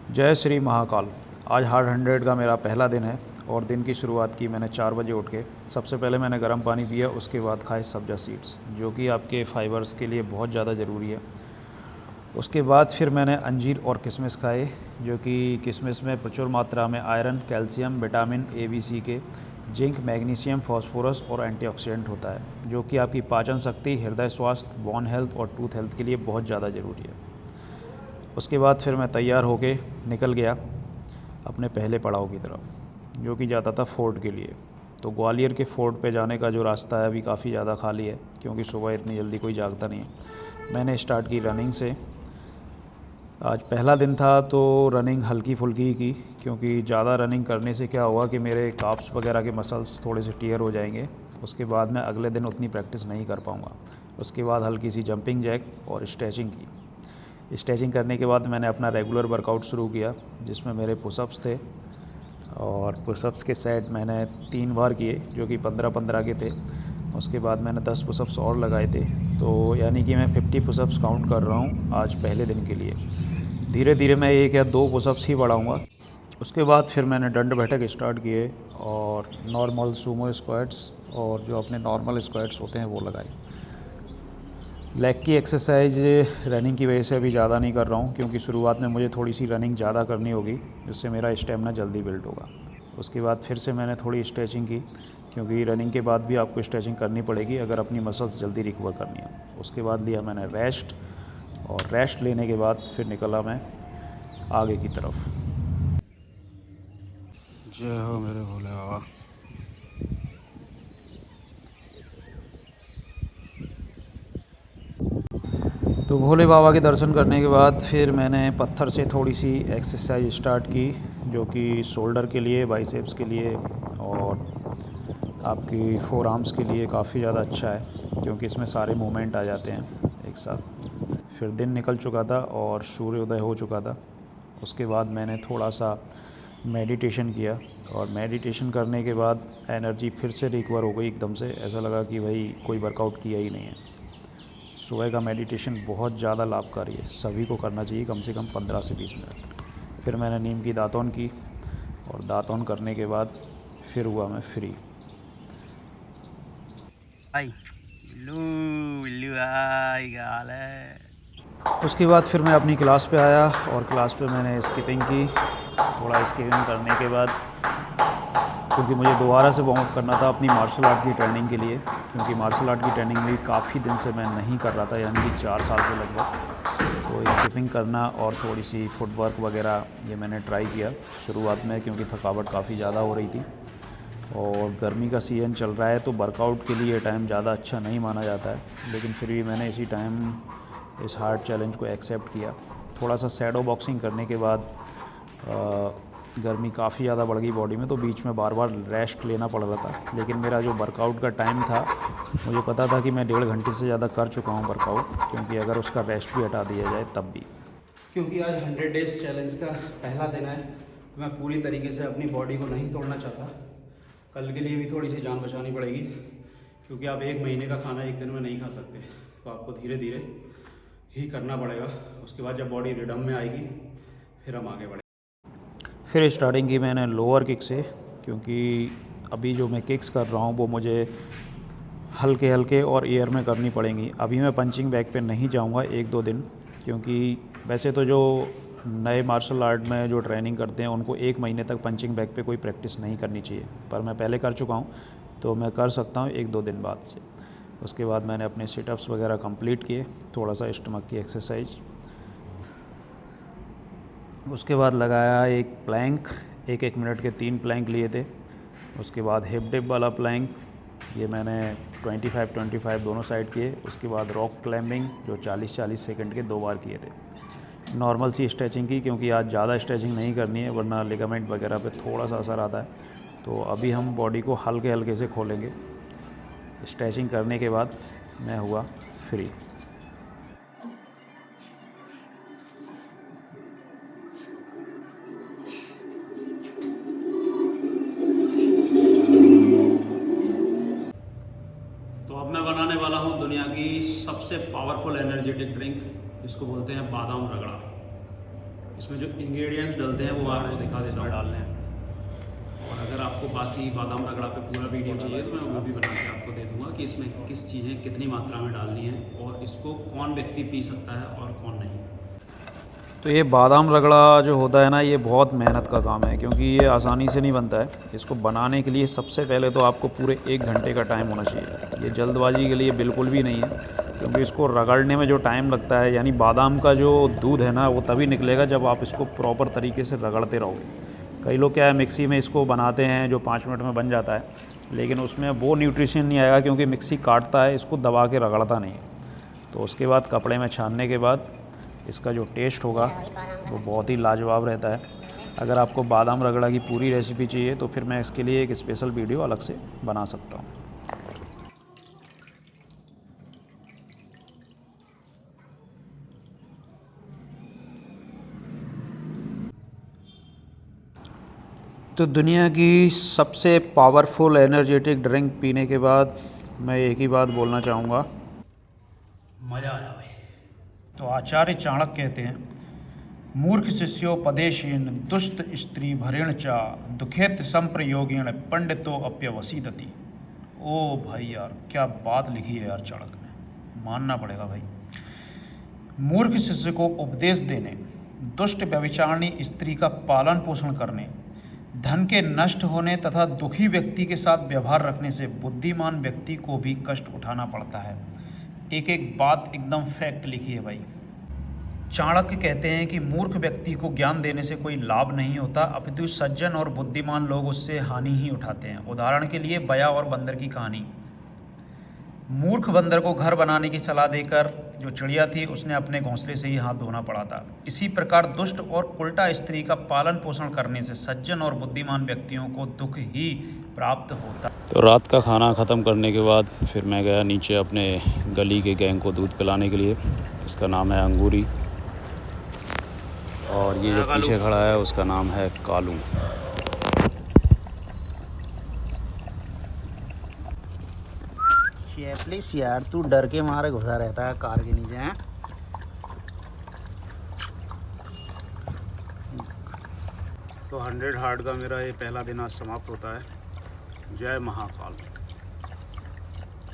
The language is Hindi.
जय श्री महाकाल। आज हार्ड 100 का मेरा पहला दिन है और दिन की शुरुआत की मैंने 4 बजे उठ के। सबसे पहले मैंने गर्म पानी पिया, उसके बाद खाए सब्जा सीड्स जो कि आपके फाइबर्स के लिए बहुत ज़्यादा ज़रूरी है। उसके बाद फिर मैंने अंजीर और किशमिश खाए, जो कि किशमिश में प्रचुर मात्रा में iron, calcium, vitamin A, B, C K, zinc, magnesium, phosphorus और एंटीऑक्सीडेंट होता है, जो कि आपकी पाचन शक्ति, हृदय स्वास्थ्य, बोन हेल्थ और टूथ हेल्थ के लिए बहुत ज़्यादा ज़रूरी है। उसके बाद फिर मैं तैयार होके निकल गया अपने पहले पड़ाव की तरफ, जो कि जाता था फोर्ट के लिए। तो ग्वालियर के फोर्ट पे जाने का जो रास्ता है अभी काफ़ी ज़्यादा खाली है, क्योंकि सुबह इतनी जल्दी कोई जागता नहीं है। मैंने स्टार्ट की रनिंग से। आज पहला दिन था तो रनिंग हल्की फुल्की ही की, क्योंकि ज़्यादा रनिंग करने से क्या हुआ कि मेरे काप्स वगैरह के मसल्स थोड़े से टियर हो जाएंगे। उसके बाद मैं अगले दिन उतनी प्रैक्टिस नहीं कर पाऊँगा। उसके बाद हल्की सी जंपिंग जैक और स्ट्रेचिंग की। स्ट्रेचिंग करने के बाद मैंने अपना रेगुलर वर्कआउट शुरू किया, जिसमें मेरे पुशअप्स थे और पुशअप्स के सेट मैंने 3 बार किए, जो कि 15-15 के थे। उसके बाद मैंने 10 पुशअप्स और लगाए थे, तो यानी कि मैं 50 पुशअप्स काउंट कर रहा हूँ आज पहले दिन के लिए। धीरे धीरे मैं 1 या 2 पुशअप्स ही बढ़ाऊँगा। उसके बाद फिर मैंने दंड बैठक स्टार्ट किए और नॉर्मल सूमो स्क्वाट्स और जो अपने नॉर्मल स्क्वाट्स होते हैं वो लगाए। लेग की एक्सरसाइज रनिंग की वजह से अभी ज़्यादा नहीं कर रहा हूँ, क्योंकि शुरुआत में मुझे थोड़ी सी रनिंग ज़्यादा करनी होगी, जिससे मेरा स्टेमिना जल्दी बिल्ड होगा। उसके बाद फिर से मैंने थोड़ी स्ट्रेचिंग की, क्योंकि रनिंग के बाद भी आपको स्ट्रेचिंग करनी पड़ेगी अगर अपनी मसल्स जल्दी रिकवर करनी है। उसके बाद लिया मैंने रेस्ट, और रेस्ट लेने के बाद फिर निकला मैं आगे की तरफ। जय हो मेरे भोले बाबा। तो भोले बाबा के दर्शन करने के बाद फिर मैंने पत्थर से थोड़ी सी एक्सरसाइज स्टार्ट की, जो कि शोल्डर के लिए, बाइसेप्स के लिए और आपकी फोर आर्म्स के लिए काफ़ी ज़्यादा अच्छा है, क्योंकि इसमें सारे मूवमेंट आ जाते हैं एक साथ। फिर दिन निकल चुका था और सूर्योदय हो चुका था। उसके बाद मैंने थोड़ा सा मेडिटेशन किया, और मेडिटेशन करने के बाद एनर्जी फिर से रिकवर हो गई एकदम से। ऐसा लगा कि भाई कोई वर्कआउट किया ही नहीं है। सुबह का मेडिटेशन बहुत ज़्यादा लाभकारी है, सभी को करना चाहिए कम से कम 15 से 20 मिनट। फिर मैंने नीम की दातुन की, और दातुन करने के बाद फिर हुआ मैं फ्री। भाई इल्लू भाई क्या हाल है। उसके बाद फिर मैं अपनी क्लास पे आया, और क्लास पे मैंने स्किपिंग की। थोड़ा स्किपिंग करने के बाद, क्योंकि मुझे दोबारा से वार्म अप करना था अपनी मार्शल आर्ट की ट्रेनिंग के लिए, क्योंकि मार्शल आर्ट की ट्रेनिंग भी काफ़ी दिन से मैं नहीं कर रहा था, यानी कि 4 साल से लगभग। तो स्किपिंग करना और थोड़ी सी फुटवर्क वगैरह ये मैंने ट्राई किया शुरुआत में, क्योंकि थकावट काफ़ी ज़्यादा हो रही थी और गर्मी का सीज़न चल रहा है, तो वर्कआउट के लिए टाइम ज़्यादा अच्छा नहीं माना जाता है। लेकिन फिर भी मैंने इसी टाइम इस हार्ड चैलेंज को एक्सेप्ट किया। थोड़ा सा शैडो बॉक्सिंग करने के बाद गर्मी काफ़ी ज़्यादा बढ़ गई बॉडी में, तो बीच में बार बार रेस्ट लेना पड़ रहा था। लेकिन मेरा जो वर्कआउट का टाइम था, मुझे पता था कि मैं 1.5 घंटे से ज़्यादा कर चुका हूँ वर्कआउट, क्योंकि अगर उसका रेस्ट भी हटा दिया जाए तब भी। क्योंकि आज 100 डेज चैलेंज का पहला दिन है, तो मैं पूरी तरीके से अपनी बॉडी को नहीं तोड़ना चाहता। कल के लिए भी थोड़ी सी जान बचानी पड़ेगी, क्योंकि आप 1 महीने का खाना एक दिन में नहीं खा सकते, तो आपको धीरे धीरे ही करना पड़ेगा। उसके बाद जब बॉडी रिडम में आएगी फिर हम आगे बढ़ेंगे। फिर स्टार्टिंग की मैंने लोअर किक से, क्योंकि अभी जो मैं किक्स कर रहा हूँ वो मुझे हल्के हल्के और एयर में करनी पड़ेंगी। अभी मैं पंचिंग बैग पे नहीं जाऊँगा 1-2 दिन, क्योंकि वैसे तो जो नए मार्शल आर्ट में जो ट्रेनिंग करते हैं उनको 1 महीने तक पंचिंग बैग पे कोई प्रैक्टिस नहीं करनी चाहिए, पर मैं पहले कर चुका हूँ, तो मैं कर सकता हूँ 1-2 दिन बाद से। उसके बाद मैंने अपने सिटअप्स वगैरह कंप्लीट किए, थोड़ा सा स्टमक की एक्सरसाइज। उसके बाद लगाया एक प्लैंक, 1-1 मिनट के 3 प्लैंक लिए थे। उसके बाद हिप डिप वाला प्लैंक, ये मैंने 25-25 दोनों साइड किए। उसके बाद रॉक क्लाइंबिंग, जो 40-40 सेकंड के 2 बार किए थे। नॉर्मल सी स्ट्रेचिंग की, क्योंकि आज ज़्यादा स्ट्रेचिंग नहीं करनी है, वरना लिगामेंट वगैरह पे थोड़ा सा असर आता है। तो अभी हम बॉडी को हल्के हल्के से खोलेंगे। स्ट्रेचिंग करने के बाद मैं हुआ फ्री। तो अब मैं बनाने वाला हूँ दुनिया की सबसे पावरफुल एनर्जेटिक ड्रिंक, जिसको बोलते हैं बादाम रगड़ा। इस इसमें जो इंग्रेडिएंट्स डलते हैं वो आपको दिखा देता हूँ डालने हैं। और अगर आपको बाकी बादाम रगड़ा पे पूरा वीडियो चाहिए तो मैं वो भी बना के आपको दे दूँगा कि इसमें किस चीज़ें कितनी मात्रा में डालनी है और इसको कौन व्यक्ति पी सकता है और कौन नहीं। तो ये बादाम रगड़ा जो होता है ना, ये बहुत मेहनत का काम है, क्योंकि ये आसानी से नहीं बनता है। इसको बनाने के लिए सबसे पहले तो आपको पूरे 1 घंटे का टाइम होना चाहिए। ये जल्दबाजी के लिए बिल्कुल भी नहीं है, क्योंकि इसको रगड़ने में जो टाइम लगता है, यानी बादाम का जो दूध है ना, वो तभी निकलेगा जब आप इसको प्रॉपर तरीके से रगड़ते रहोगे। कई लोग क्या है, मिक्सी में इसको बनाते हैं जो 5 मिनट में बन जाता है, लेकिन उसमें वो न्यूट्रिशन नहीं आएगा, क्योंकि मिक्सी काटता है, इसको दबा के रगड़ता नहीं है। तो उसके बाद कपड़े में छानने के बाद इसका जो टेस्ट होगा वो बहुत ही लाजवाब रहता है। अगर आपको बादाम रगड़ा की पूरी रेसिपी चाहिए तो फिर मैं इसके लिए एक स्पेशल वीडियो अलग से बना सकता हूँ। तो दुनिया की सबसे पावरफुल एनर्जेटिक ड्रिंक पीने के बाद मैं एक ही बात बोलना चाहूँगा, मज़ा आया भाई। तो आचार्य चाणक्य कहते हैं, मूर्ख शिष्योपदेशेन दुष्ट स्त्री भरेण चा दुखेत संप्रयोगेण पंडितो अप्यवसीदति। ओ भाई यार, क्या बात लिखी है यार चाणक्य ने, मानना पड़ेगा भाई। मूर्ख शिष्य को उपदेश देने, दुष्ट व्यभिचारिणी स्त्री का पालन पोषण करने, धन के नष्ट होने तथा दुखी व्यक्ति के साथ व्यवहार रखने से बुद्धिमान व्यक्ति को भी कष्ट उठाना पड़ता है। एक एक बात एकदम फैक्ट लिखी है भाई। चाणक्य कहते हैं कि मूर्ख व्यक्ति को ज्ञान देने से कोई लाभ नहीं होता, अपितु सज्जन और बुद्धिमान लोग उससे हानि ही उठाते हैं। उदाहरण के लिए बया और बंदर की कहानी। मूर्ख बंदर को घर बनाने की सलाह देकर जो चिड़िया थी, उसने अपने घोंसले से ही हाथ धोना पड़ा था। इसी प्रकार दुष्ट और उल्टा स्त्री का पालन पोषण करने से सज्जन और बुद्धिमान व्यक्तियों को दुख ही प्राप्त होता। तो रात का खाना ख़त्म करने के बाद फिर मैं गया नीचे अपने गली के गैंग को दूध पिलाने के लिए। इसका नाम है अंगूरी, और ये जो पीछे खड़ा है उसका नाम है कालू। प्लीज यार, तू डर के मारे घुसा रहता है कार के नीचे हैं। तो 100 हार्ड का मेरा ये पहला दिन आज समाप्त होता है। जय महाकाल।